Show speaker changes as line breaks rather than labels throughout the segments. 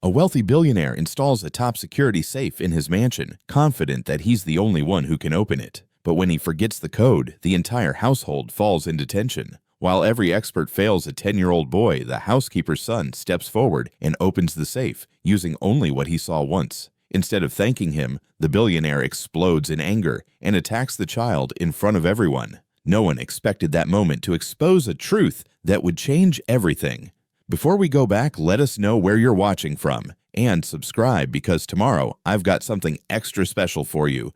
A wealthy billionaire installs a top security safe in his mansion, confident that he's the only one who can open it. But when he forgets the code, the entire household falls into tension. While every expert fails a 10-year-old boy, the housekeeper's son steps forward and opens the safe, using only what he saw once. Instead of thanking him, the billionaire explodes in anger and attacks the child in front of everyone. No one expected that moment to expose a truth that would change everything. Before we go back, let us know where you're watching from, and subscribe because tomorrow I've got something extra special for you.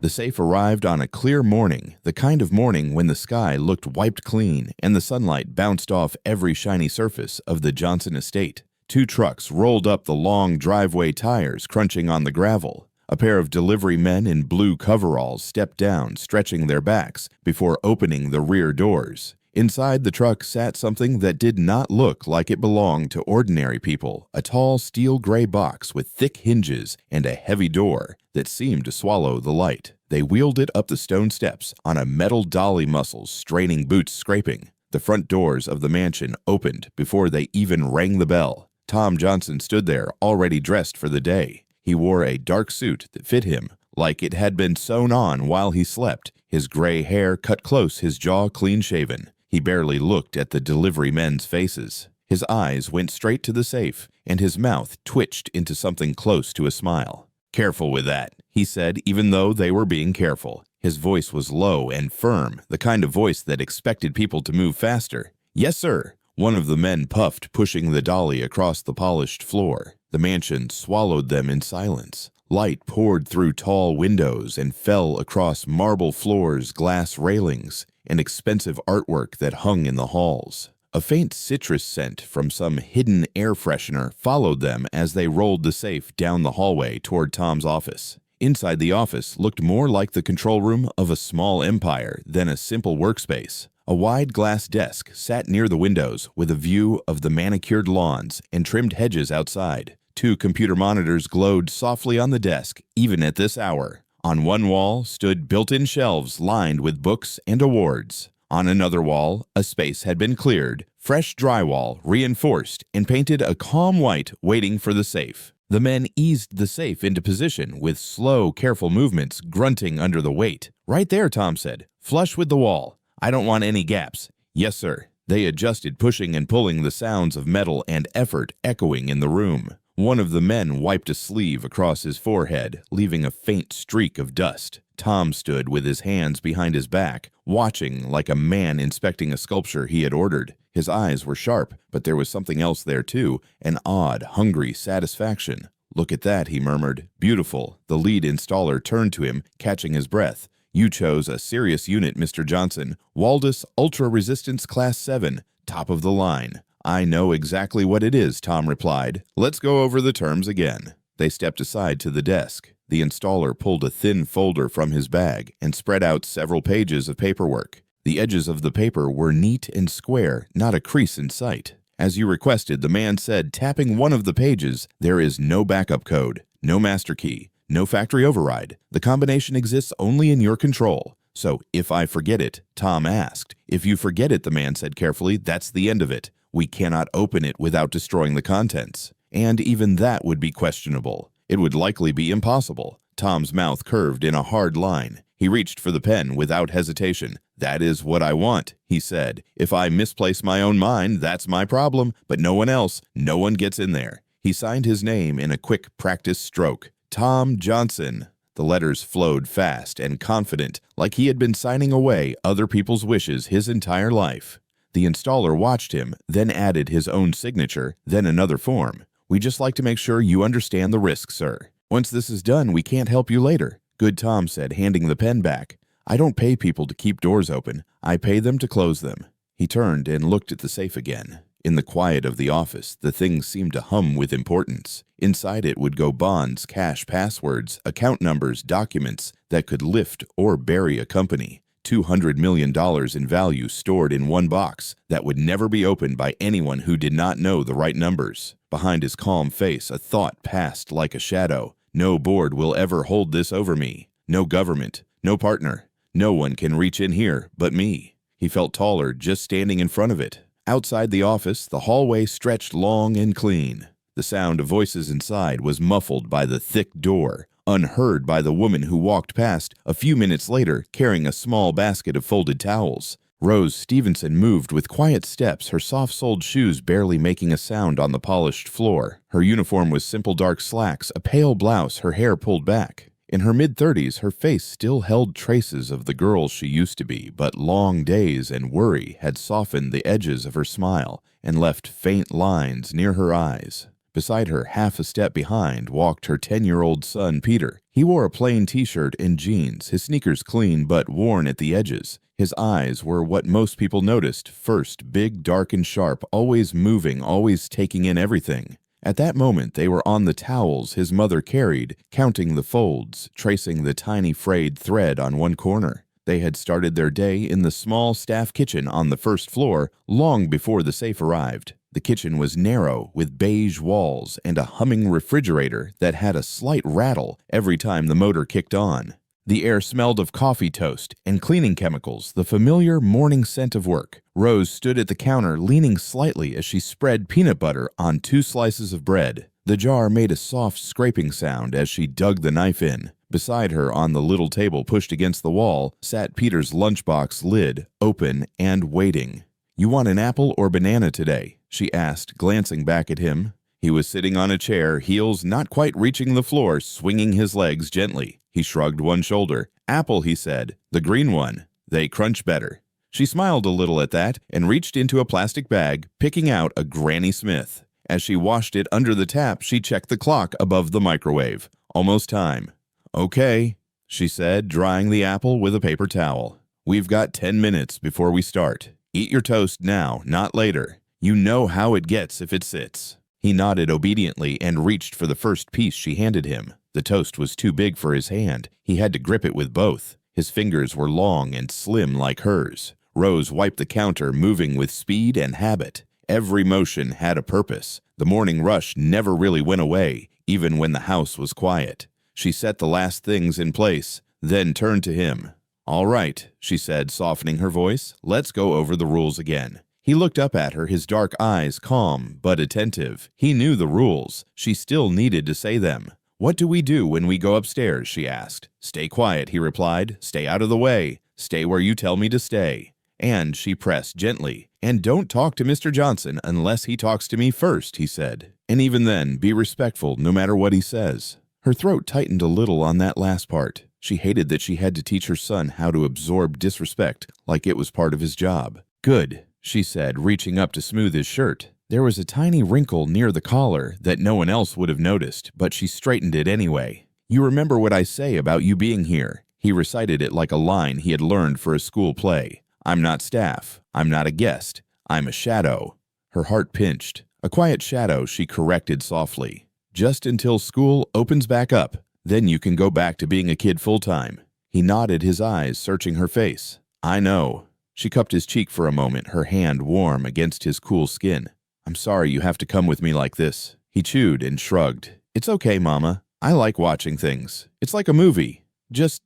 The safe arrived on a clear morning, the kind of morning when the sky looked wiped clean and the sunlight bounced off every shiny surface of the Johnson estate. 2 trucks rolled up the long driveway, tires crunching on the gravel. A pair of delivery men in blue coveralls stepped down, stretching their backs before opening the rear doors. Inside the truck sat something that did not look like it belonged to ordinary people, a tall steel gray box with thick hinges and a heavy door that seemed to swallow the light. They wheeled it up the stone steps on a metal dolly, muscles straining, boots scraping. The front doors of the mansion opened before they even rang the bell. Tom Johnson stood there, already dressed for the day. He wore a dark suit that fit him like it had been sewn on while he slept, his gray hair cut close, his jaw clean-shaven. He barely looked at the delivery men's faces. His eyes went straight to the safe, and his mouth twitched into something close to a smile. "Careful with that," he said, even though they were being careful. His voice was low and firm, the kind of voice that expected people to move faster. "Yes, sir." One of the men puffed, pushing the dolly across the polished floor. The mansion swallowed them in silence. Light poured through tall windows and fell across marble floors, glass railings, and expensive artwork that hung in the halls. A faint citrus scent from some hidden air freshener followed them as they rolled the safe down the hallway toward Tom's office. Inside the office looked more like the control room of a small empire than a simple workspace. A wide glass desk sat near the windows with a view of the manicured lawns and trimmed hedges outside. 2 computer monitors glowed softly on the desk, even at this hour. On one wall stood built-in shelves lined with books and awards. On another wall, a space had been cleared, fresh drywall reinforced and painted a calm white, waiting for the safe. The men eased the safe into position with slow, careful movements, grunting under the weight. "Right there," Tom said, "flush with the wall. I don't want any gaps." "Yes, sir." They adjusted, pushing and pulling, the sounds of metal and effort echoing in the room. One of the men wiped a sleeve across his forehead, leaving a faint streak of dust. Tom stood with his hands behind his back, watching like a man inspecting a sculpture he had ordered. His eyes were sharp, but there was something else there too, an odd, hungry satisfaction. "Look at that," he murmured. "Beautiful." The lead installer turned to him, catching his breath. "You chose a serious unit, Mr. Johnson. Waldus Ultra Resistance Class 7, top of the line." "I know exactly what it is," Tom replied. "Let's go over the terms again." They stepped aside to the desk. The installer pulled a thin folder from his bag and spread out several pages of paperwork. The edges of the paper were neat and square, not a crease in sight. "As you requested," the man said, tapping one of the pages, "there is no backup code, no master key, no factory override. The combination exists only in your control. So, if I forget it," Tom asked. "If you forget it," the man said carefully, "that's the end of it. We cannot open it without destroying the contents. And even that would be questionable. It would likely be impossible." Tom's mouth curved in a hard line. He reached for the pen without hesitation. "That is what I want," he said. "If I misplace my own mind, that's my problem, but no one else. No one gets in there." He signed his name in a quick practice stroke. Tom Johnson. The letters flowed fast and confident, like he had been signing away other people's wishes his entire life. The installer watched him, then added his own signature, then another form. "We just like to make sure you understand the risk, sir. Once this is done, we can't help you later." "Good," Tom said, handing the pen back. "I don't pay people to keep doors open. I pay them to close them." He turned and looked at the safe again. In the quiet of the office, the thing seemed to hum with importance. Inside it would go bonds, cash, passwords, account numbers, documents that could lift or bury a company. $200 million in value stored in one box that would never be opened by anyone who did not know the right numbers. Behind his calm face, a thought passed like a shadow. "No board will ever hold this over me. No government, no partner. No one can reach in here but me." He felt taller just standing in front of it. Outside the office, the hallway stretched long and clean. The sound of voices inside was muffled by the thick door, unheard by the woman who walked past a few minutes later carrying a small basket of folded towels. Rose Stevenson moved with quiet steps, her soft-soled shoes barely making a sound on the polished floor. Her uniform was simple dark slacks, a pale blouse, her hair pulled back. In her mid-30s, her face still held traces of the girl she used to be, but long days and worry had softened the edges of her smile and left faint lines near her eyes. Beside her, half a step behind, walked her 10-year-old son, Peter. He wore a plain t-shirt and jeans, his sneakers clean but worn at the edges. His eyes were what most people noticed first, big, dark, and sharp, always moving, always taking in everything. At that moment, they were on the towels his mother carried, counting the folds, tracing the tiny frayed thread on one corner. They had started their day in the small staff kitchen on the first floor long before the safe arrived. The kitchen was narrow, with beige walls and a humming refrigerator that had a slight rattle every time the motor kicked on. The air smelled of coffee toast and cleaning chemicals, the familiar morning scent of work. Rose stood at the counter, leaning slightly as she spread peanut butter on 2 slices of bread. The jar made a soft scraping sound as she dug the knife in. Beside her, on the little table pushed against the wall, sat Peter's lunchbox lid, open and waiting. "You want an apple or banana today?" she asked, glancing back at him. He was sitting on a chair, heels not quite reaching the floor, swinging his legs gently. He shrugged one shoulder. "Apple," he said. "The green one. They crunch better." She smiled a little at that and reached into a plastic bag, picking out a Granny Smith. As she washed it under the tap, she checked the clock above the microwave. Almost time. "Okay," she said, drying the apple with a paper towel. "We've got 10 minutes before we start. Eat your toast now, not later. You know how it gets if it sits." He nodded obediently and reached for the first piece she handed him. The toast was too big for his hand. He had to grip it with both. His fingers were long and slim like hers. Rose wiped the counter, moving with speed and habit. Every motion had a purpose. The morning rush never really went away, even when the house was quiet. She set the last things in place, then turned to him. "All right," she said, softening her voice. "Let's go over the rules again." He looked up at her, his dark eyes calm but attentive. He knew the rules. She still needed to say them. "What do we do when we go upstairs?" she asked. "Stay quiet," he replied. "Stay out of the way. Stay where you tell me to stay." And she pressed gently. "And don't talk to Mr. Johnson unless he talks to me first," he said. "And even then, be respectful no matter what he says." Her throat tightened a little on that last part. She hated that she had to teach her son how to absorb disrespect like it was part of his job. "Good," she said, reaching up to smooth his shirt. There was a tiny wrinkle near the collar that no one else would have noticed, but she straightened it anyway. "You remember what I say about you being here?" He recited it like a line he had learned for a school play. "I'm not staff. I'm not a guest. I'm a shadow." Her heart pinched. "A quiet shadow," she corrected softly. "Just until school opens back up. Then you can go back to being a kid full-time." He nodded, his eyes searching her face. "I know." She cupped his cheek for a moment, her hand warm against his cool skin. "I'm sorry you have to come with me like this." He chewed and shrugged. "It's okay, Mama. I like watching things. It's like a movie. Just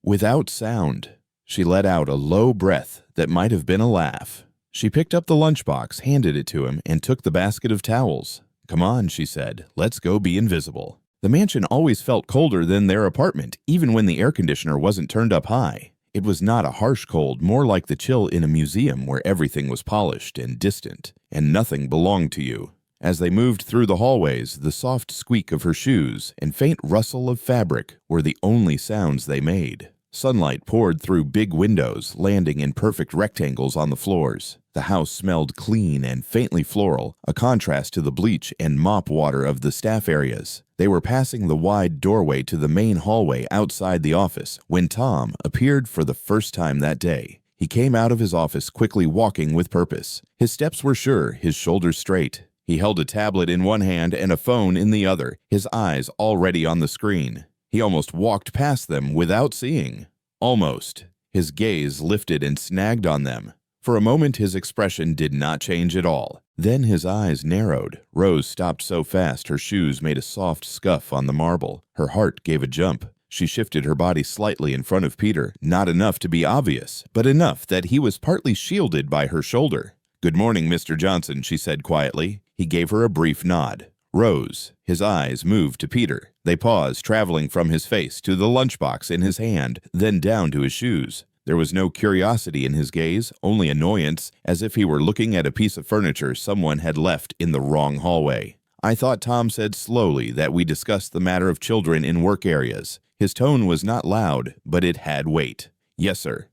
without sound." She let out a low breath that might have been a laugh. She picked up the lunchbox, handed it to him, and took the basket of towels. "Come on," she said. "Let's go be invisible." The mansion always felt colder than their apartment, even when the air conditioner wasn't turned up high. It was not a harsh cold, more like the chill in a museum where everything was polished and distant, and nothing belonged to you. As they moved through the hallways, the soft squeak of her shoes and faint rustle of fabric were the only sounds they made. Sunlight poured through big windows, landing in perfect rectangles on the floors. The house smelled clean and faintly floral, a contrast to the bleach and mop water of the staff areas. They were passing the wide doorway to the main hallway outside the office when Tom appeared for the first time that day. He came out of his office quickly, walking with purpose. His steps were sure, his shoulders straight. He held a tablet in one hand and a phone in the other, his eyes already on the screen. He almost walked past them without seeing. Almost. His gaze lifted and snagged on them. For a moment, his expression did not change at all. Then his eyes narrowed. Rose stopped so fast her shoes made a soft scuff on the marble. Her heart gave a jump. She shifted her body slightly in front of Peter, not enough to be obvious, but enough that he was partly shielded by her shoulder. "Good morning, Mr. Johnson," she said quietly. He gave her a brief nod. Rose. His eyes moved to Peter. They paused, traveling from his face to the lunchbox in his hand, then down to his shoes. There was no curiosity in his gaze, only annoyance, as if he were looking at a piece of furniture someone had left in the wrong hallway. "I thought," Tom said slowly, "that we discussed the matter of children in work areas." His tone was not loud, but it had weight. "Yes, sir."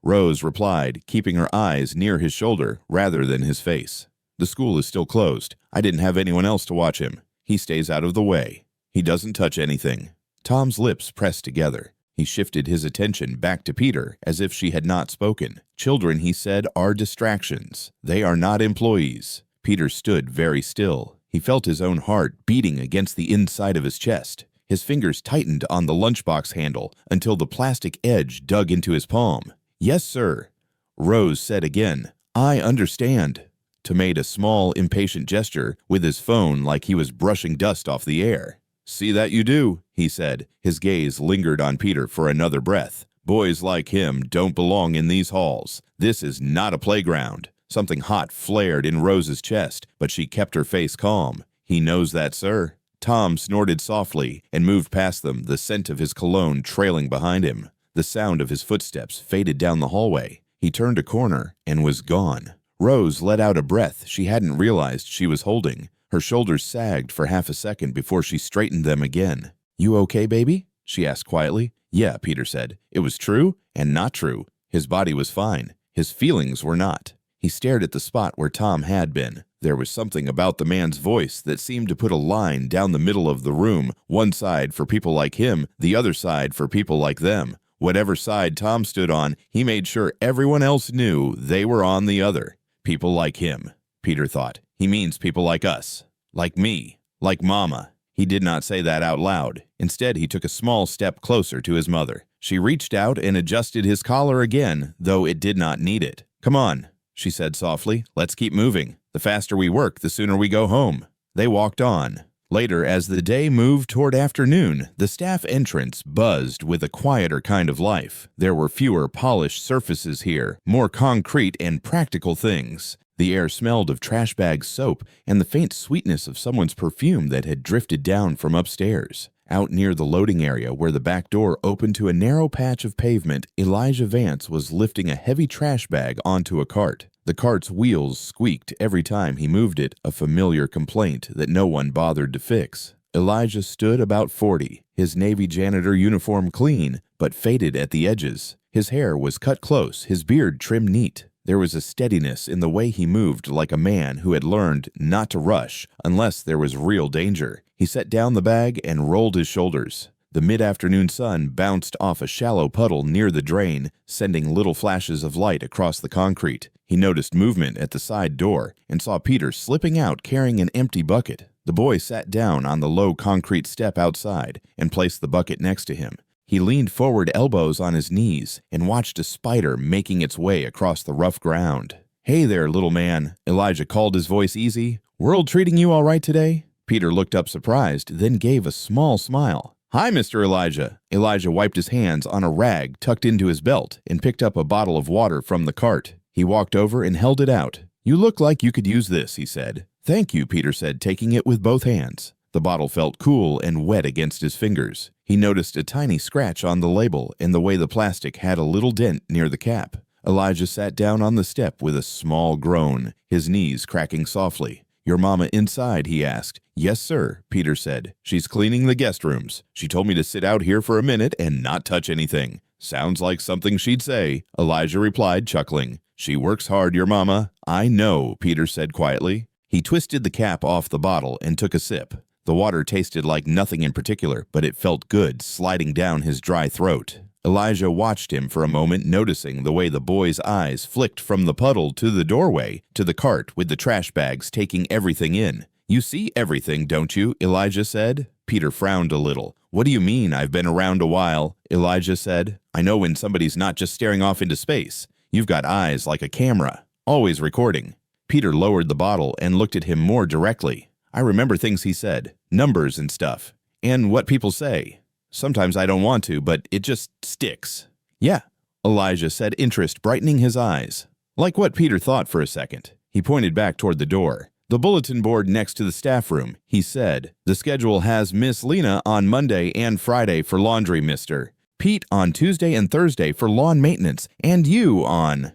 Rose replied, keeping her eyes near his shoulder rather than his face. "The school is still closed. I didn't have anyone else to watch him. He stays out of the way. He doesn't touch anything." Tom's lips pressed together. He shifted his attention back to Peter as if she had not spoken. "Children," he said, "are distractions. They are not employees." Peter stood very still. He felt his own heart beating against the inside of his chest. His fingers tightened on the lunchbox handle until the plastic edge dug into his palm. "Yes, sir." Rose said again, "I understand." Tom made a small, impatient gesture with his phone like he was brushing dust off the air. "See that you do," he said. His gaze lingered on Peter for another breath. "Boys like him don't belong in these halls. This is not a playground." Something hot flared in Rose's chest, but she kept her face calm. "He knows that, sir." Tom snorted softly and moved past them, the scent of his cologne trailing behind him. The sound of his footsteps faded down the hallway. He turned a corner and was gone. Rose let out a breath she hadn't realized she was holding. Her shoulders sagged for half a second before she straightened them again. "You okay, baby?" she asked quietly. "Yeah," Peter said. It was true and not true. His body was fine. His feelings were not. He stared at the spot where Tom had been. There was something about the man's voice that seemed to put a line down the middle of the room, one side for people like him, the other side for people like them. Whatever side Tom stood on, he made sure everyone else knew they were on the other. People like him, Peter thought. He means people like us. Like me. Like Mama. He did not say that out loud. Instead, he took a small step closer to his mother. She reached out and adjusted his collar again, though it did not need it. "Come on," she said softly. "Let's keep moving. The faster we work, the sooner we go home." They walked on. Later, as the day moved toward afternoon, the staff entrance buzzed with a quieter kind of life. There were fewer polished surfaces here, more concrete and practical things. The air smelled of trash bag soap and the faint sweetness of someone's perfume that had drifted down from upstairs. Out near the loading area where the back door opened to a narrow patch of pavement, Elijah Vance was lifting a heavy trash bag onto a cart. The cart's wheels squeaked every time he moved it, a familiar complaint that no one bothered to fix. Elijah stood about 40, his Navy janitor uniform clean, but faded at the edges. His hair was cut close, his beard trimmed neat. There was a steadiness in the way he moved, like a man who had learned not to rush unless there was real danger. He set down the bag and rolled his shoulders. The mid-afternoon sun bounced off a shallow puddle near the drain, sending little flashes of light across the concrete. He noticed movement at the side door and saw Peter slipping out carrying an empty bucket. The boy sat down on the low concrete step outside and placed the bucket next to him. He leaned forward, elbows on his knees, and watched a spider making its way across the rough ground. "Hey there, little man," Elijah called, his voice easy. "World treating you all right today?" Peter looked up surprised, then gave a small smile. "Hi, Mr. Elijah." Elijah wiped his hands on a rag tucked into his belt and picked up a bottle of water from the cart. He walked over and held it out. "You look like you could use this," he said. "Thank you," Peter said, taking it with both hands. The bottle felt cool and wet against his fingers. He noticed a tiny scratch on the label and the way the plastic had a little dent near the cap. Elijah sat down on the step with a small groan, his knees cracking softly. "Your mama inside?" he asked. "Yes, sir," Peter said. "She's cleaning the guest rooms. She told me to sit out here for a minute and not touch anything." "Sounds like something she'd say," Elijah replied, chuckling. "She works hard, your mama." "I know," Peter said quietly. He twisted the cap off the bottle and took a sip. The water tasted like nothing in particular, but it felt good, sliding down his dry throat. Elijah watched him for a moment, noticing the way the boy's eyes flicked from the puddle to the doorway, to the cart with the trash bags, taking everything in. "You see everything, don't you?" Elijah said. Peter frowned a little. "What do you mean, I've been around a while?" Elijah said. "I know when somebody's not just staring off into space. You've got eyes like a camera, always recording." Peter lowered the bottle and looked at him more directly. "I remember things he said, numbers and stuff, and what people say. Sometimes I don't want to, but it just sticks." "Yeah," Elijah said, interest brightening his eyes. Like what Peter thought for a second. He pointed back toward the door. "The bulletin board next to the staff room," he said. "The schedule has Miss Lena on Monday and Friday for laundry, mister. Pete on Tuesday and Thursday for lawn maintenance, and you on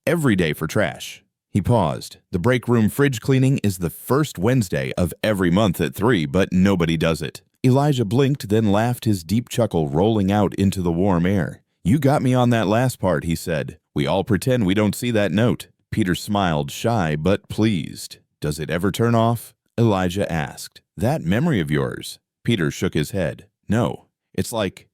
every day for trash." He paused. "The break room fridge cleaning is the first Wednesday of every month at 3, but nobody does it." Elijah blinked, then laughed, his deep chuckle rolling out into the warm air. "You got me on that last part," he said. "We all pretend we don't see that note." Peter smiled, shy but pleased. "Does it ever turn off?" Elijah asked. "That memory of yours?" Peter shook his head. "No. It's like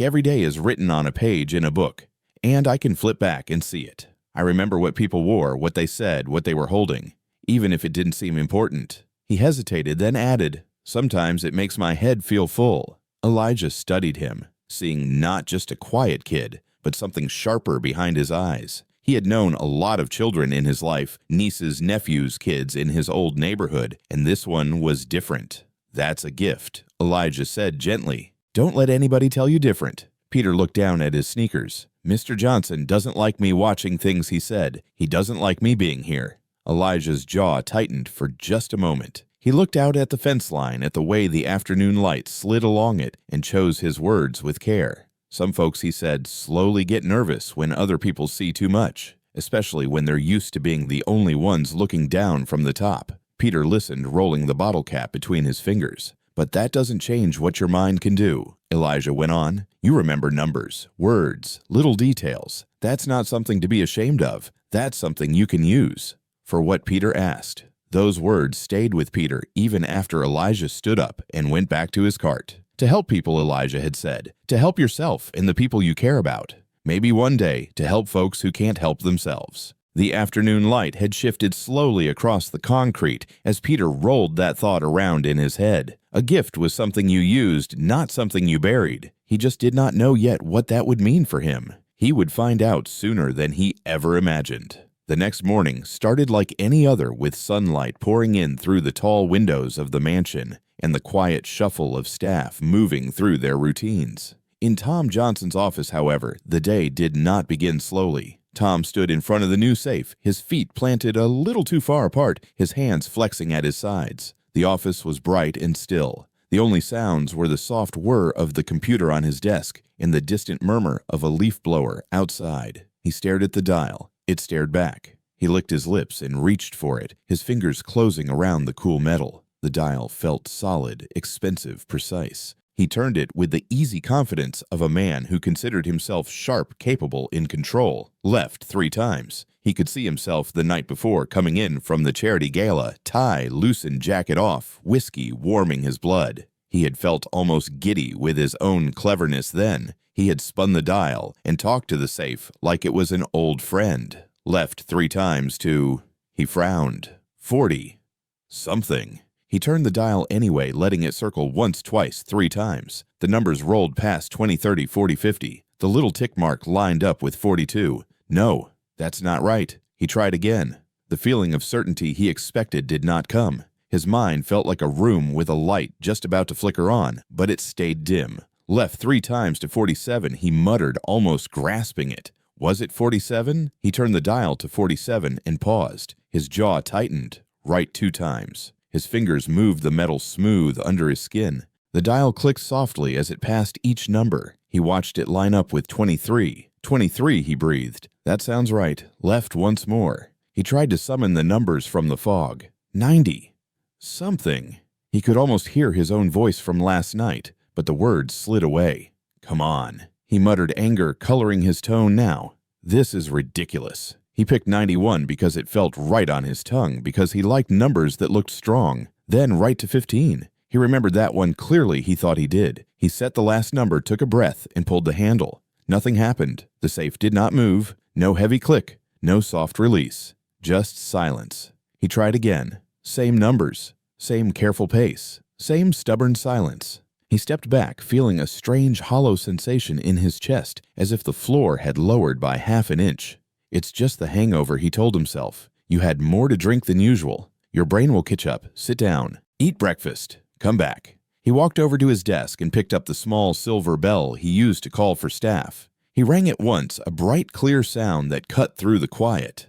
every day is written on a page in a book, and I can flip back and see it. I remember what people wore, what they said, what they were holding, even if it didn't seem important." He hesitated, then added, "Sometimes it makes my head feel full." Elijah studied him, seeing not just a quiet kid, but something sharper behind his eyes. He had known a lot of children in his life, nieces, nephews, kids in his old neighborhood, and this one was different. "That's a gift," Elijah said gently. "Don't let anybody tell you different." Peter looked down at his sneakers. "Mr. Johnson doesn't like me watching things," he said. "He doesn't like me being here." Elijah's jaw tightened for just a moment. He looked out at the fence line, at the way the afternoon light slid along it, and chose his words with care. "Some folks," he said, "slowly get nervous when other people see too much, especially when they're used to being the only ones looking down from the top." Peter listened, rolling the bottle cap between his fingers. "But that doesn't change what your mind can do," Elijah went on. "You remember numbers, words, little details. That's not something to be ashamed of. That's something you can use." For what Peter asked. Those words stayed with Peter even after Elijah stood up and went back to his cart. To help people, Elijah had said. To help yourself and the people you care about. Maybe one day to help folks who can't help themselves. The afternoon light had shifted slowly across the concrete as Peter rolled that thought around in his head. A gift was something you used, not something you buried. He just did not know yet what that would mean for him. He would find out sooner than he ever imagined. The next morning started like any other, with sunlight pouring in through the tall windows of the mansion and the quiet shuffle of staff moving through their routines. In Tom Johnson's office, however, the day did not begin slowly. Tom stood in front of the new safe, his feet planted a little too far apart, his hands flexing at his sides. The office was bright and still. The only sounds were the soft whir of the computer on his desk and the distant murmur of a leaf blower outside. He stared at the dial. It stared back. He licked his lips and reached for it, his fingers closing around the cool metal. The dial felt solid, expensive, precise. He turned it with the easy confidence of a man who considered himself sharp, capable, in control. Left 3 times. He could see himself the night before coming in from the charity gala, tie loosened, jacket off, whiskey warming his blood. He had felt almost giddy with his own cleverness then. He had spun the dial and talked to the safe like it was an old friend. Left 3 times to... He frowned. 40. Something. He turned the dial anyway, letting it circle once, twice, 3 times. The numbers rolled past 20, 30, 40, 50. The little tick mark lined up with 42. No, that's not right. He tried again. The feeling of certainty he expected did not come. His mind felt like a room with a light just about to flicker on, but it stayed dim. Left 3 times to 47, he muttered, almost grasping it. Was it 47? He turned the dial to 47 and paused. His jaw tightened. Right 2 times. His fingers moved the metal smooth under his skin. The dial clicked softly as it passed each number. He watched it line up with 23. 23, he breathed. That sounds right. Left once more. He tried to summon the numbers from the fog. 90. Something. He could almost hear his own voice from last night, but the words slid away. Come on. He muttered, anger coloring his tone now. This is ridiculous. He picked 91 because it felt right on his tongue, because he liked numbers that looked strong. Then right to 15. He remembered that one clearly. He thought he did. He set the last number, took a breath, and pulled the handle. Nothing happened. The safe did not move. No heavy click. No soft release. Just silence. He tried again. Same numbers. Same careful pace. Same stubborn silence. He stepped back, feeling a strange hollow sensation in his chest, as if the floor had lowered by half an inch. It's just the hangover, he told himself. You had more to drink than usual. Your brain will catch up. Sit down. Eat breakfast. Come back. He walked over to his desk and picked up the small silver bell he used to call for staff. He rang it once, a bright, clear sound that cut through the quiet.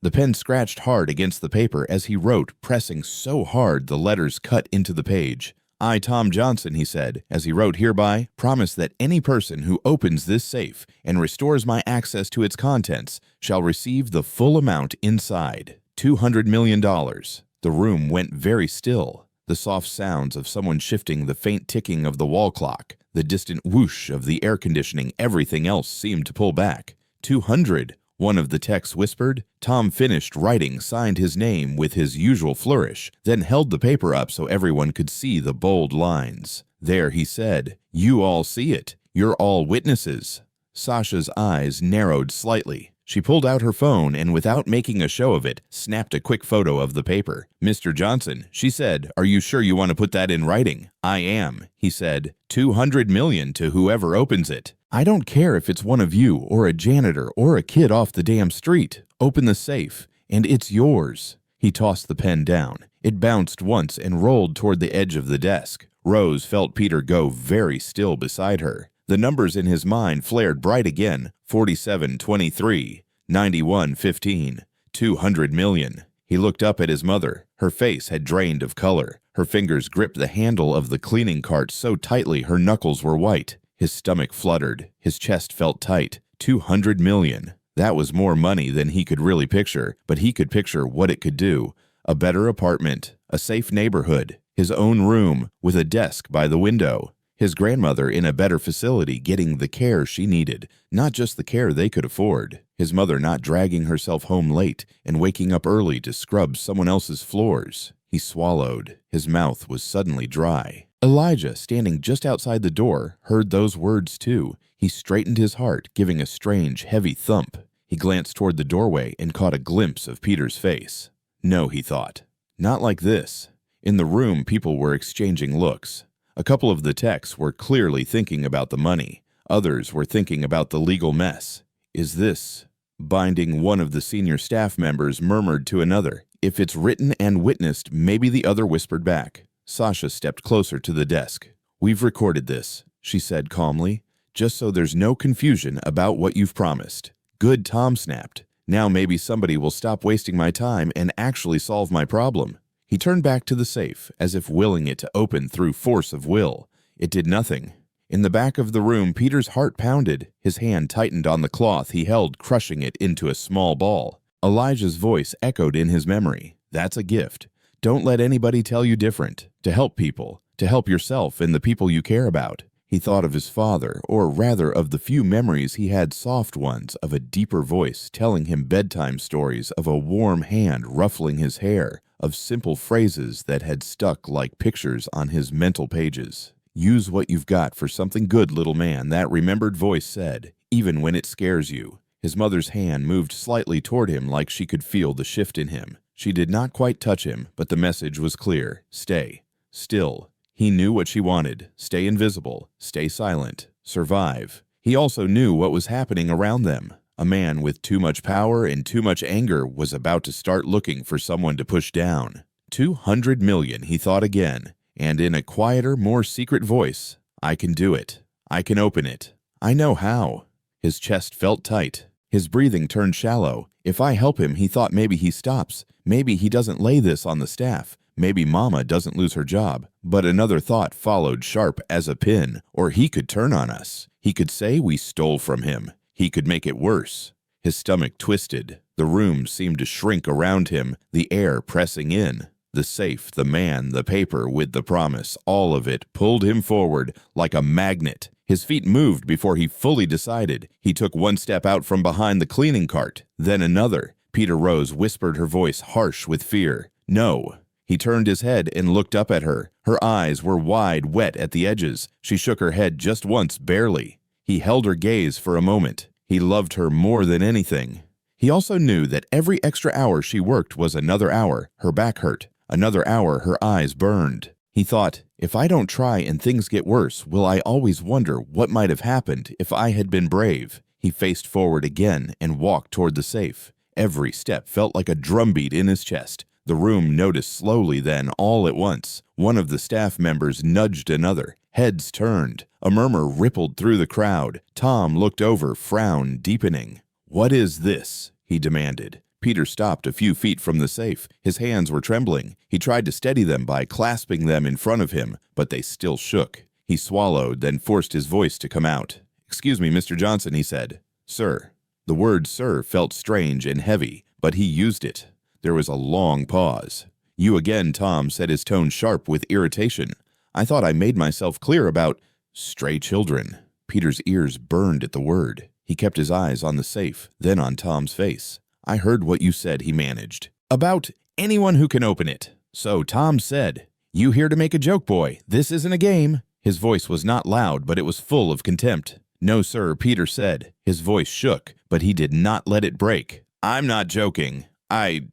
The pen scratched hard against the paper as he wrote, pressing so hard the letters cut into the page. "I, Tom Johnson," he said, as he wrote, "hereby promise that any person who opens this safe and restores my access to its contents shall receive the full amount inside, $200 million. The room went very still. The soft sounds of someone shifting, the faint ticking of the wall clock, the distant whoosh of the air conditioning, everything else seemed to pull back. 200, one of the techs whispered. Tom finished writing, signed his name with his usual flourish, then held the paper up so everyone could see the bold lines. "There," he said. "You all see it. You're all witnesses." Sasha's eyes narrowed slightly. She pulled out her phone and, without making a show of it, snapped a quick photo of the paper. "Mr. Johnson," she said, "are you sure you want to put that in writing?" "I am," he said. $200 million to whoever opens it. I don't care if it's one of you or a janitor or a kid off the damn street. Open the safe, and it's yours." He tossed the pen down. It bounced once and rolled toward the edge of the desk. Rose felt Peter go very still beside her. The numbers in his mind flared bright again. 4723, 9115, 200 million. He looked up at his mother. Her face had drained of color. Her fingers gripped the handle of the cleaning cart so tightly her knuckles were white. His stomach fluttered. His chest felt tight. 200 million. That was more money than he could really picture, but he could picture what it could do. A better apartment, a safe neighborhood, his own room with a desk by the window. His grandmother in a better facility getting the care she needed, not just the care they could afford. His mother not dragging herself home late and waking up early to scrub someone else's floors. He swallowed. His mouth was suddenly dry. Elijah, standing just outside the door, heard those words too. He straightened his heart, giving a strange, heavy thump. He glanced toward the doorway and caught a glimpse of Peter's face. No, he thought. Not like this. In the room, people were exchanging looks. A couple of the techs were clearly thinking about the money. Others were thinking about the legal mess. "Is this?" Binding, one of the senior staff members murmured to another. "If it's written and witnessed," maybe the other whispered back. Sasha stepped closer to the desk. "We've recorded this," she said calmly, "just so there's no confusion about what you've promised." "Good," Tom snapped. "Now maybe somebody will stop wasting my time and actually solve my problem." He turned back to the safe, as if willing it to open through force of will. It did nothing. In the back of the room, Peter's heart pounded. His hand tightened on the cloth he held, crushing it into a small ball. Elijah's voice echoed in his memory. "That's a gift. Don't let anybody tell you different. To help people, to help yourself and the people you care about." He thought of his father, or rather of the few memories he had, soft ones, of a deeper voice telling him bedtime stories, of a warm hand ruffling his hair, of simple phrases that had stuck like pictures on his mental pages. "Use what you've got for something good, little man," that remembered voice said, "even when it scares you." His mother's hand moved slightly toward him like she could feel the shift in him. She did not quite touch him, but the message was clear. Stay. Still. He knew what she wanted. Stay invisible. Stay silent. Survive. He also knew what was happening around them. A man with too much power and too much anger was about to start looking for someone to push down. 200 million, he thought again, and in a quieter, more secret voice, "I can do it. I can open it. I know how." His chest felt tight. His breathing turned shallow. If I help him, he thought, maybe he stops. Maybe he doesn't lay this on the staff. Maybe Mama doesn't lose her job. But another thought followed sharp as a pin. Or he could turn on us. He could say we stole from him. He could make it worse. His stomach twisted. The room seemed to shrink around him, the air pressing in. The safe, the man, the paper with the promise, all of it pulled him forward like a magnet. His feet moved before he fully decided. He took one step out from behind the cleaning cart, then another. Peter Rose whispered, her voice harsh with fear. "No." He turned his head and looked up at her. Her eyes were wide, wet at the edges. She shook her head just once, barely. He held her gaze for a moment. He loved her more than anything. He also knew that every extra hour she worked was another hour. Her back hurt. Another hour her eyes burned. He thought, if I don't try and things get worse, will I always wonder what might have happened if I had been brave? He faced forward again and walked toward the safe. Every step felt like a drumbeat in his chest. The room noticed slowly then, all at once. One of the staff members nudged another. Heads turned. A murmur rippled through the crowd. Tom looked over, frown deepening. "What is this?" he demanded. Peter stopped a few feet from the safe. His hands were trembling. He tried to steady them by clasping them in front of him, but they still shook. He swallowed, then forced his voice to come out. "Excuse me, Mr. Johnson," he said. "Sir." The word sir felt strange and heavy, but he used it. There was a long pause. "You again, Tom," said, his tone sharp with irritation. "I thought I made myself clear about stray children." Peter's ears burned at the word. He kept his eyes on the safe, then on Tom's face. "I heard what you said," he managed. "About anyone who can open it." So Tom said, "You here to make a joke, boy? This isn't a game." His voice was not loud, but it was full of contempt. "No, sir," Peter said. His voice shook, but he did not let it break. "I'm not joking. I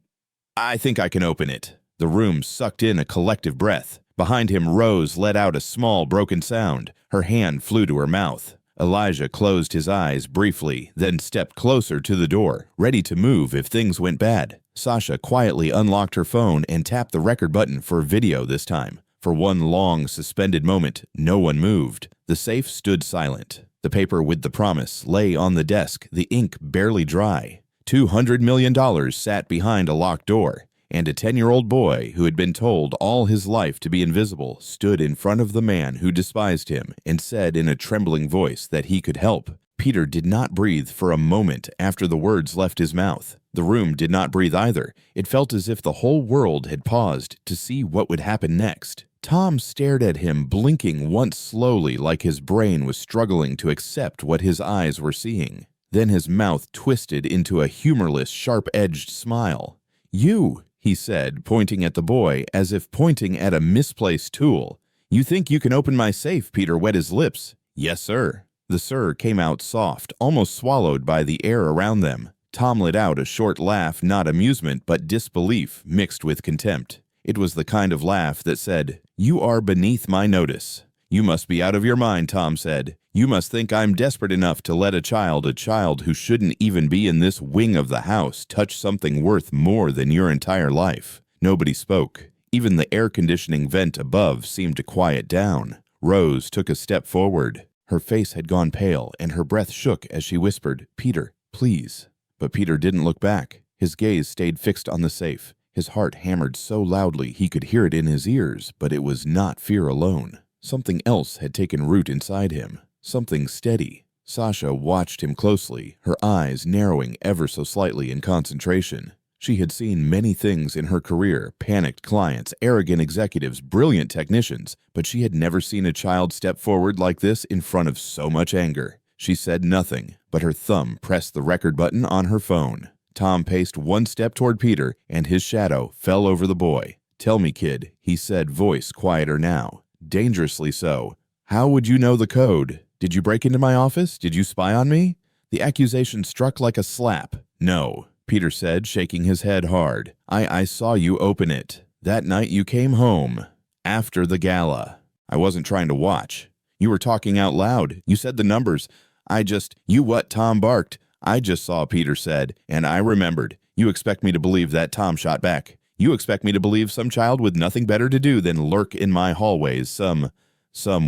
think I can open it." The room sucked in a collective breath. Behind him, Rose let out a small, broken sound. Her hand flew to her mouth. Elijah closed his eyes briefly, then stepped closer to the door, ready to move if things went bad. Sasha quietly unlocked her phone and tapped the record button for video this time. For one long, suspended moment, no one moved. The safe stood silent. The paper with the promise lay on the desk, the ink barely dry. $200 million sat behind a locked door, and a 10-year-old boy who had been told all his life to be invisible stood in front of the man who despised him and said in a trembling voice that he could help. Peter did not breathe for a moment after the words left his mouth. The room did not breathe either. It felt as if the whole world had paused to see what would happen next. Tom stared at him, blinking once slowly like his brain was struggling to accept what his eyes were seeing. Then his mouth twisted into a humorless, sharp-edged smile. "You," he said, pointing at the boy as if pointing at a misplaced tool. "You think you can open my safe?" Peter wet his lips. "Yes, sir." The sir came out soft, almost swallowed by the air around them. Tom let out a short laugh, not amusement, but disbelief mixed with contempt. It was the kind of laugh that said, "You are beneath my notice." "You must be out of your mind," Tom said. "You must think I'm desperate enough to let a child who shouldn't even be in this wing of the house, touch something worth more than your entire life." Nobody spoke. Even the air conditioning vent above seemed to quiet down. Rose took a step forward. Her face had gone pale, and her breath shook as she whispered, "Peter, please." But Peter didn't look back. His gaze stayed fixed on the safe. His heart hammered so loudly he could hear it in his ears, but it was not fear alone. Something else had taken root inside him. Something steady. Sasha watched him closely, her eyes narrowing ever so slightly in concentration. She had seen many things in her career, panicked clients, arrogant executives, brilliant technicians, but she had never seen a child step forward like this in front of so much anger. She said nothing, but her thumb pressed the record button on her phone. Tom paced one step toward Peter, and his shadow fell over the boy. "Tell me, kid," he said, voice quieter now. Dangerously so. "How would you know the code? Did you break into my office? Did you spy on me?" The accusation struck like a slap. "No," Peter said, shaking his head hard. I saw you open it. That night you came home. After the gala. I wasn't trying to watch. You were talking out loud. You said the numbers. You what?" Tom barked. "I just saw," Peter said, "and I remembered. You expect me to believe that?" Tom shot back. "You expect me to believe some child with nothing better to do than lurk in my hallways, some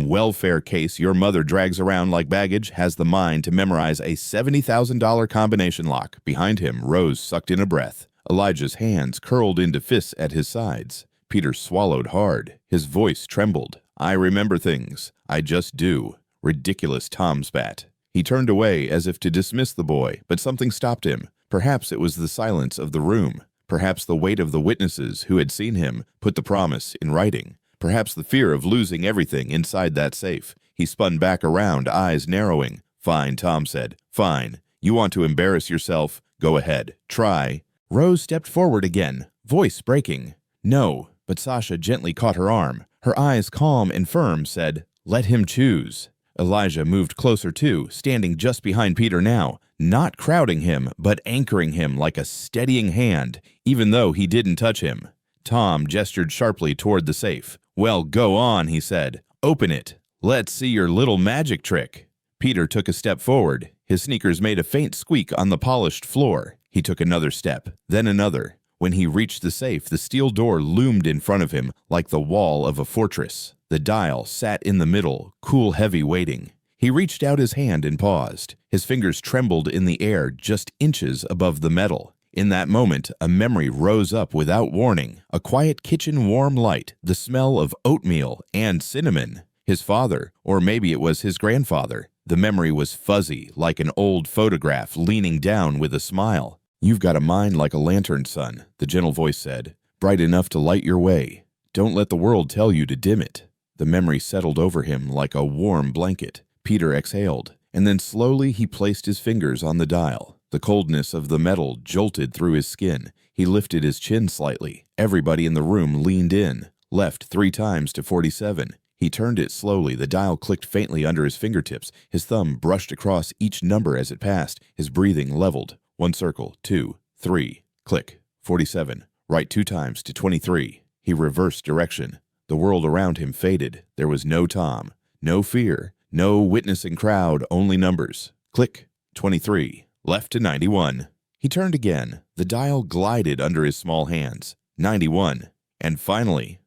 welfare case your mother drags around like baggage, has the mind to memorize a $70,000 combination lock." Behind him, Rose sucked in a breath. Elijah's hands curled into fists at his sides. Peter swallowed hard. His voice trembled. "I remember things. I just do." Ridiculous, Tom spat. He turned away as if to dismiss the boy, but something stopped him. Perhaps it was the silence of the room. Perhaps the weight of the witnesses who had seen him put the promise in writing. Perhaps the fear of losing everything inside that safe. He spun back around, eyes narrowing. "Fine," Tom said. "Fine. You want to embarrass yourself? Go ahead. Try." Rose stepped forward again, voice breaking. "No," but Sasha gently caught her arm. Her eyes, calm and firm, said, "Let him choose." Elijah moved closer too, standing just behind Peter now, not crowding him, but anchoring him like a steadying hand, even though he didn't touch him. Tom gestured sharply toward the safe. "Well, go on," he said. "Open it. Let's see your little magic trick." Peter took a step forward. His sneakers made a faint squeak on the polished floor. He took another step, then another. When he reached the safe, the steel door loomed in front of him like the wall of a fortress. The dial sat in the middle, cool, heavy, waiting. He reached out his hand and paused. His fingers trembled in the air just inches above the metal. In that moment, a memory rose up without warning. A quiet kitchen warm light, the smell of oatmeal and cinnamon. His father, or maybe it was his grandfather. The memory was fuzzy, like an old photograph, leaning down with a smile. "You've got a mind like a lantern, son," the gentle voice said, "bright enough to light your way. Don't let the world tell you to dim it." The memory settled over him like a warm blanket. Peter exhaled, and then slowly he placed his fingers on the dial. The coldness of the metal jolted through his skin. He lifted his chin slightly. Everybody in the room leaned in. Left 3 times to 47. He turned it slowly. The dial clicked faintly under his fingertips. His thumb brushed across each number as it passed. His breathing leveled. 1 circle, 2, 3, click, 47. Right 2 times to 23. He reversed direction. The world around him faded. There was no Tom, no fear, no witnessing crowd, only numbers. Click, 23. Left to 91. He turned again. The dial glided under his small hands. 91. And finally,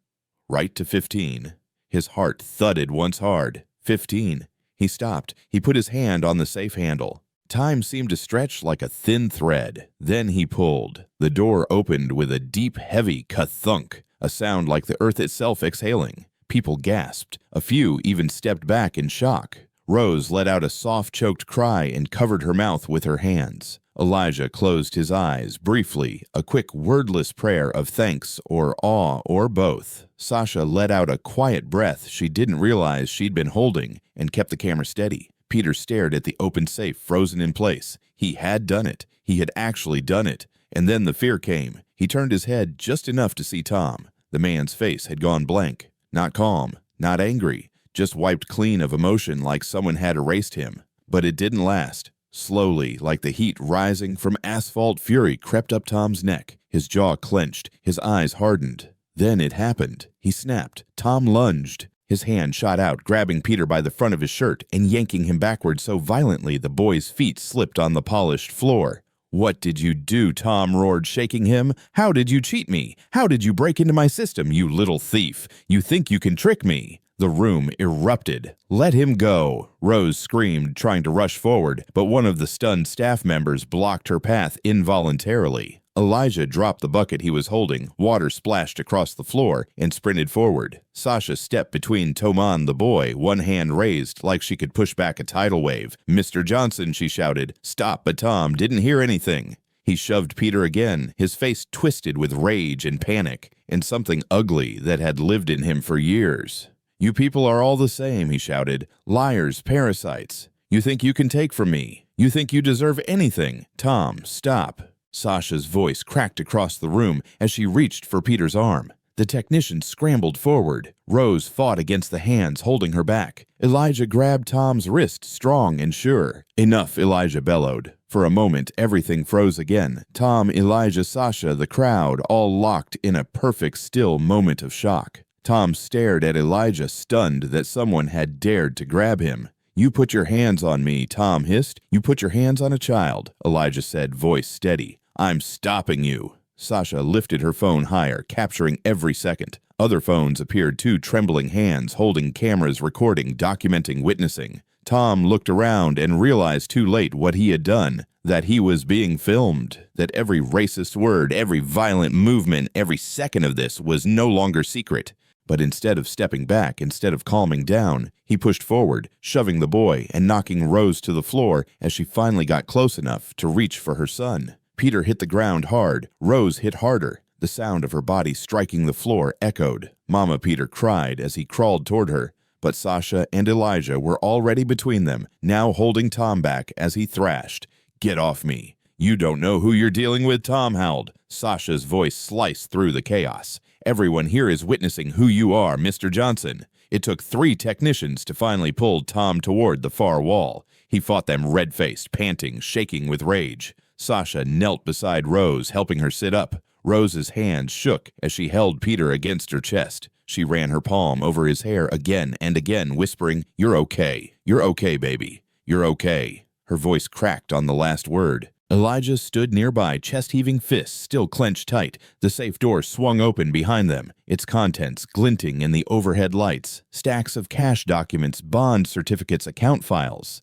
right to 15. His heart thudded once hard. 15. He stopped. He put his hand on the safe handle. Time seemed to stretch like a thin thread. Then he pulled. The door opened with a deep, heavy ka-thunk, a sound like the earth itself exhaling. People gasped. A few even stepped back in shock. Rose let out a soft, choked cry and covered her mouth with her hands. Elijah closed his eyes briefly, a quick, wordless prayer of thanks or awe or both. Sasha let out a quiet breath she didn't realize she'd been holding and kept the camera steady. Peter stared at the open safe frozen in place. He had done it. He had actually done it. And then the fear came. He turned his head just enough to see Tom. The man's face had gone blank. Not calm, not angry, just wiped clean of emotion like someone had erased him. But it didn't last. Slowly, like the heat rising from asphalt, fury crept up Tom's neck. His jaw clenched. His eyes hardened. Then it happened. He snapped. Tom lunged. His hand shot out, grabbing Peter by the front of his shirt and yanking him backward so violently the boy's feet slipped on the polished floor. "What did you do?" Tom roared, shaking him. "How did you cheat me? How did you break into my system, you little thief? You think you can trick me?" The room erupted. "Let him go," Rose screamed, trying to rush forward, but one of the stunned staff members blocked her path involuntarily. Elijah dropped the bucket he was holding, water splashed across the floor, and sprinted forward. Sasha stepped between Toman and the boy, one hand raised like she could push back a tidal wave. "Mr. Johnson," she shouted. "Stop," but Tom didn't hear anything. He shoved Peter again, his face twisted with rage and panic, and something ugly that had lived in him for years. "You people are all the same," he shouted. "Liars, parasites. You think you can take from me. You think you deserve anything. Tom, stop." Sasha's voice cracked across the room as she reached for Peter's arm. The technician scrambled forward. Rose fought against the hands holding her back. Elijah grabbed Tom's wrist, strong and sure. "Enough," Elijah bellowed. For a moment, everything froze again. Tom, Elijah, Sasha, the crowd, all locked in a perfect, still moment of shock. Tom stared at Elijah, stunned that someone had dared to grab him. "You put your hands on me," Tom hissed. "You put your hands on a child," Elijah said, voice steady. "I'm stopping you." Sasha lifted her phone higher, capturing every second. Other phones appeared too, trembling hands holding cameras, recording, documenting, witnessing. Tom looked around and realized too late what he had done, that he was being filmed, that every racist word, every violent movement, every second of this was no longer secret. But instead of stepping back, instead of calming down, he pushed forward, shoving the boy and knocking Rose to the floor as she finally got close enough to reach for her son. Peter hit the ground hard. Rose hit harder. The sound of her body striking the floor echoed. Mama Peter cried as he crawled toward her, but Sasha and Elijah were already between them, now holding Tom back as he thrashed. "Get off me. You don't know who you're dealing with," Tom howled. Sasha's voice sliced through the chaos. "Everyone here is witnessing who you are, Mr. Johnson." It took 3 technicians to finally pull Tom toward the far wall. He fought them red-faced, panting, shaking with rage. Sasha knelt beside Rose, helping her sit up. Rose's hand shook as she held Peter against her chest. She ran her palm over his hair again and again, whispering, "You're okay. You're okay, baby. You're okay." Her voice cracked on the last word. Elijah stood nearby, chest-heaving fists still clenched tight. The safe door swung open behind them, its contents glinting in the overhead lights. Stacks of cash documents, bond certificates, account files.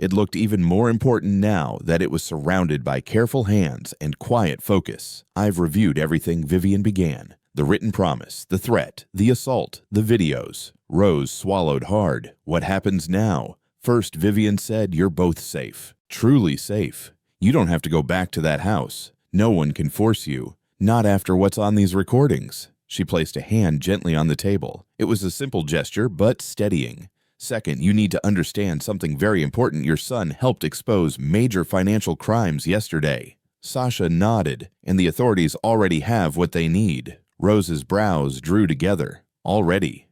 It looked even more important now that it was surrounded by careful hands and quiet focus. "I've reviewed everything," Vivian began. "The written promise, the threat, the assault, the videos." Rose swallowed hard. "What happens now?" "First," Vivian said, "you're both safe. Truly safe. You don't have to go back to that house. No one can force you. Not after what's on these recordings." She placed a hand gently on the table. It was a simple gesture, but steadying. "Second, you need to understand something very important. Your son helped expose major financial crimes yesterday." Sasha nodded, "And the authorities already have what they need." Rose's brows drew together. "Already?"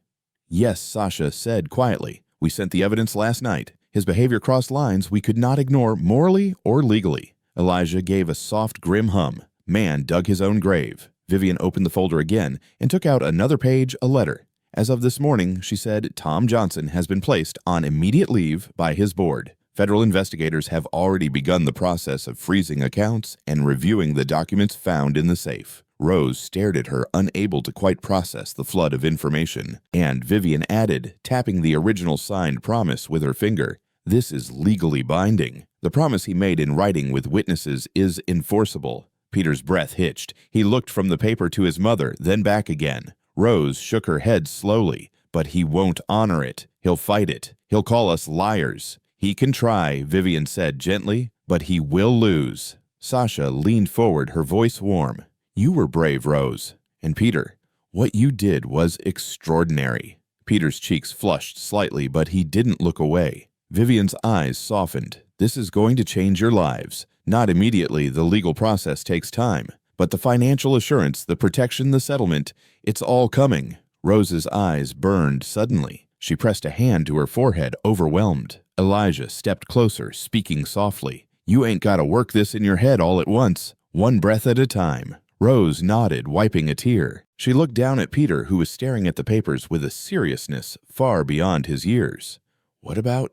"Yes," Sasha said quietly. "We sent the evidence last night. His behavior crossed lines we could not ignore morally or legally." Elijah gave a soft, grim hum. "Man dug his own grave." Vivian opened the folder again and took out another page, a letter. "As of this morning," she said, "Tom Johnson has been placed on immediate leave by his board. Federal investigators have already begun the process of freezing accounts and reviewing the documents found in the safe." Rose stared at her, unable to quite process the flood of information. And Vivian added, tapping the original signed promise with her finger, "This is legally binding. The promise he made in writing with witnesses is enforceable." Peter's breath hitched. He looked from the paper to his mother, then back again. Rose shook her head slowly. "But he won't honor it. He'll fight it. He'll call us liars." "He can try," Vivian said gently, "but he will lose." Sasha leaned forward, her voice warm. "You were brave, Rose. And Peter, what you did was extraordinary." Peter's cheeks flushed slightly, but he didn't look away. Vivian's eyes softened. "This is going to change your lives. Not immediately, the legal process takes time. But the financial assurance, the protection, the settlement, it's all coming." Rose's eyes burned suddenly. She pressed a hand to her forehead, overwhelmed. Elijah stepped closer, speaking softly. "You ain't got to work this in your head all at once. One breath at a time." Rose nodded, wiping a tear. She looked down at Peter, who was staring at the papers with a seriousness far beyond his years. "What about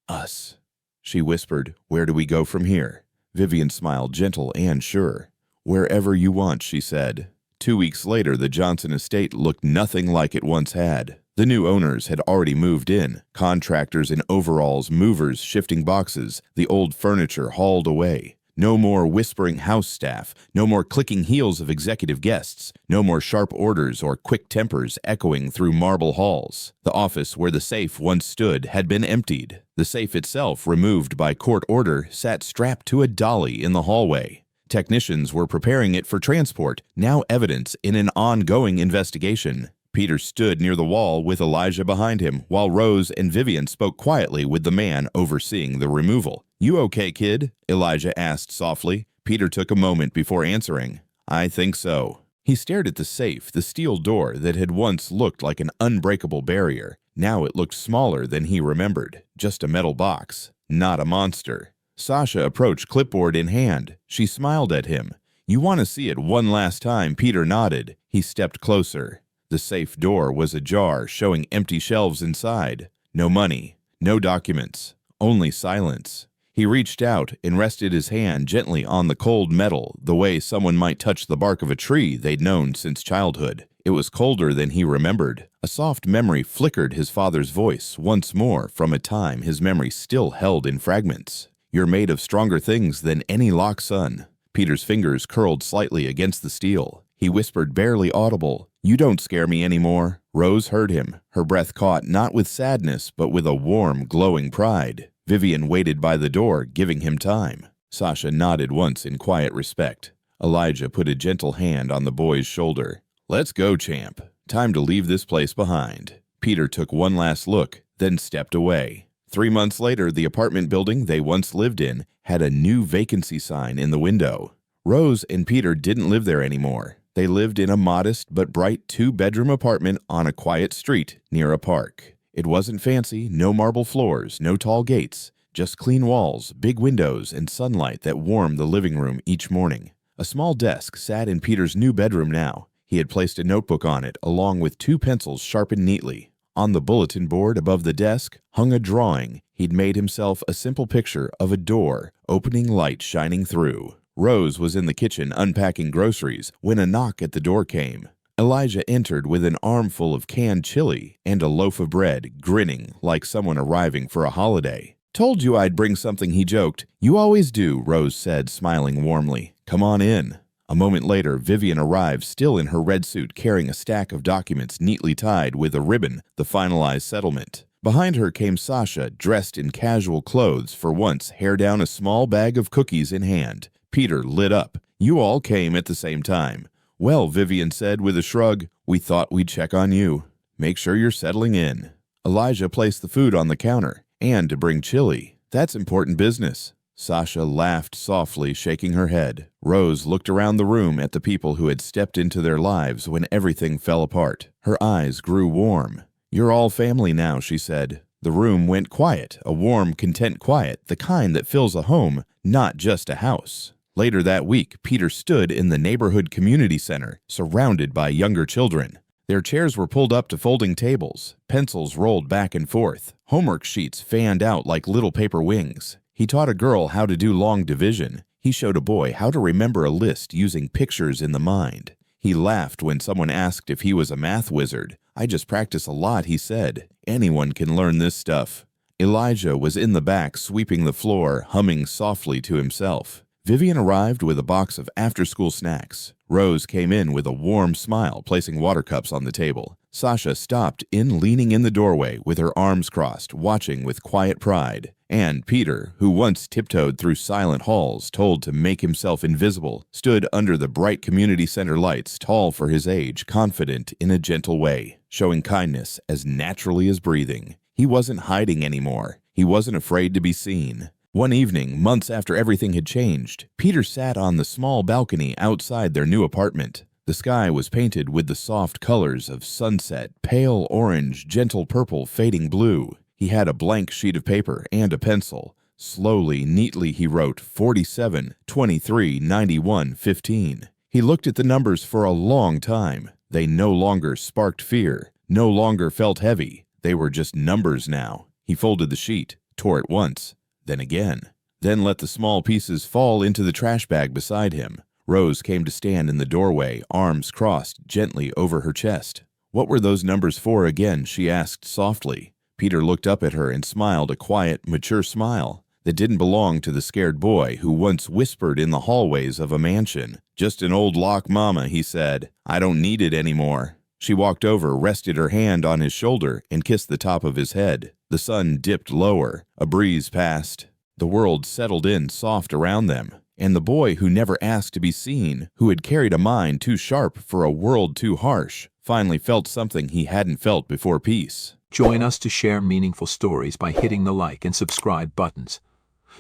us?" she whispered. "Where do we go from here?" Vivian smiled, gentle and sure. "Wherever you want," she said. 2 weeks later, the Johnson estate looked nothing like it once had. The new owners had already moved in, contractors in overalls, movers shifting boxes, the old furniture hauled away. No more whispering house staff, no more clicking heels of executive guests, no more sharp orders or quick tempers echoing through marble halls. The office where the safe once stood had been emptied. The safe itself, removed by court order, sat strapped to a dolly in the hallway. Technicians were preparing it for transport, now evidence in an ongoing investigation. Peter stood near the wall with Elijah behind him, while Rose and Vivian spoke quietly with the man overseeing the removal. "You okay, kid?" Elijah asked softly. Peter took a moment before answering. "I think so." He stared at the safe, the steel door that had once looked like an unbreakable barrier. Now it looked smaller than he remembered. Just a metal box, not a monster. Sasha approached, clipboard in hand. She smiled at him. "You want to see it one last time?" Peter nodded. He stepped closer. The safe door was ajar, showing empty shelves inside. No money, no documents, only silence. He reached out and rested his hand gently on the cold metal, the way someone might touch the bark of a tree they'd known since childhood. It was colder than he remembered. A soft memory flickered his father's voice once more from a time his memory still held in fragments. "You're made of stronger things than any Locke son." Peter's fingers curled slightly against the steel. He whispered, barely audible, "You don't scare me anymore." Rose heard him, her breath caught not with sadness but with a warm, glowing pride. Vivian waited by the door, giving him time. Sasha nodded once in quiet respect. Elijah put a gentle hand on the boy's shoulder. "Let's go, champ. Time to leave this place behind." Peter took one last look, then stepped away. 3 months later, the apartment building they once lived in had a new vacancy sign in the window. Rose and Peter didn't live there anymore. They lived in a modest but bright 2-bedroom apartment on a quiet street near a park. It wasn't fancy, no marble floors, no tall gates, just clean walls, big windows, and sunlight that warmed the living room each morning. A small desk sat in Peter's new bedroom now. He had placed a notebook on it, along with 2 pencils sharpened neatly. On the bulletin board above the desk hung a drawing. He'd made himself a simple picture of a door, opening light shining through. Rose was in the kitchen unpacking groceries when a knock at the door came. Elijah entered with an armful of canned chili and a loaf of bread, grinning like someone arriving for a holiday. Told you I'd bring something, he joked. You always do, Rose said, smiling warmly. Come on in. A moment later, Vivian arrived, still in her red suit, carrying a stack of documents neatly tied with a ribbon, the finalized settlement. Behind her came Sasha, dressed in casual clothes, for once, hair down, a small bag of cookies in hand. Peter lit up. You all came at the same time. Well, Vivian said with a shrug, we thought we'd check on you. Make sure you're settling in. Elijah placed the food on the counter, and to bring chili. That's important business. Sasha laughed softly, shaking her head. Rose looked around the room at the people who had stepped into their lives when everything fell apart. Her eyes grew warm. You're all family now, she said. The room went quiet, a warm, content quiet, the kind that fills a home, not just a house. Later that week, Peter stood in the neighborhood community center, surrounded by younger children. Their chairs were pulled up to folding tables, pencils rolled back and forth, homework sheets fanned out like little paper wings. He taught a girl how to do long division. He showed a boy how to remember a list using pictures in the mind. He laughed when someone asked if he was a math wizard. I just practice a lot, he said. Anyone can learn this stuff. Elijah was in the back, sweeping the floor, humming softly to himself. Vivian arrived with a box of after-school snacks. Rose came in with a warm smile, placing water cups on the table. Sasha stopped in, leaning in the doorway with her arms crossed, watching with quiet pride. And Peter, who once tiptoed through silent halls, told to make himself invisible, stood under the bright community center lights, tall for his age, confident in a gentle way, showing kindness as naturally as breathing. He wasn't hiding anymore. He wasn't afraid to be seen. One evening, months after everything had changed, Peter sat on the small balcony outside their new apartment. The sky was painted with the soft colors of sunset, pale orange, gentle purple, fading blue. He had a blank sheet of paper and a pencil. Slowly, neatly, he wrote 47, 23, 91, 15. He looked at the numbers for a long time. They no longer sparked fear, no longer felt heavy. They were just numbers now. He folded the sheet, tore it once, then again, then let the small pieces fall into the trash bag beside him. Rose came to stand in the doorway, arms crossed gently over her chest. What were those numbers for again, she asked softly. Peter looked up at her and smiled a quiet, mature smile that didn't belong to the scared boy who once whispered in the hallways of a mansion. Just an old lock, Mama, he said. I don't need it anymore. She walked over, rested her hand on his shoulder, and kissed the top of his head. The sun dipped lower. A breeze passed. The world settled in soft around them. And the boy who never asked to be seen, who had carried a mind too sharp for a world too harsh, finally felt something he hadn't felt before: peace.
Join us to share meaningful stories by hitting the like and subscribe buttons.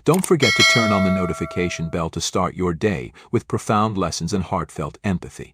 Don't forget to turn on the notification bell to start your day with profound lessons and heartfelt empathy.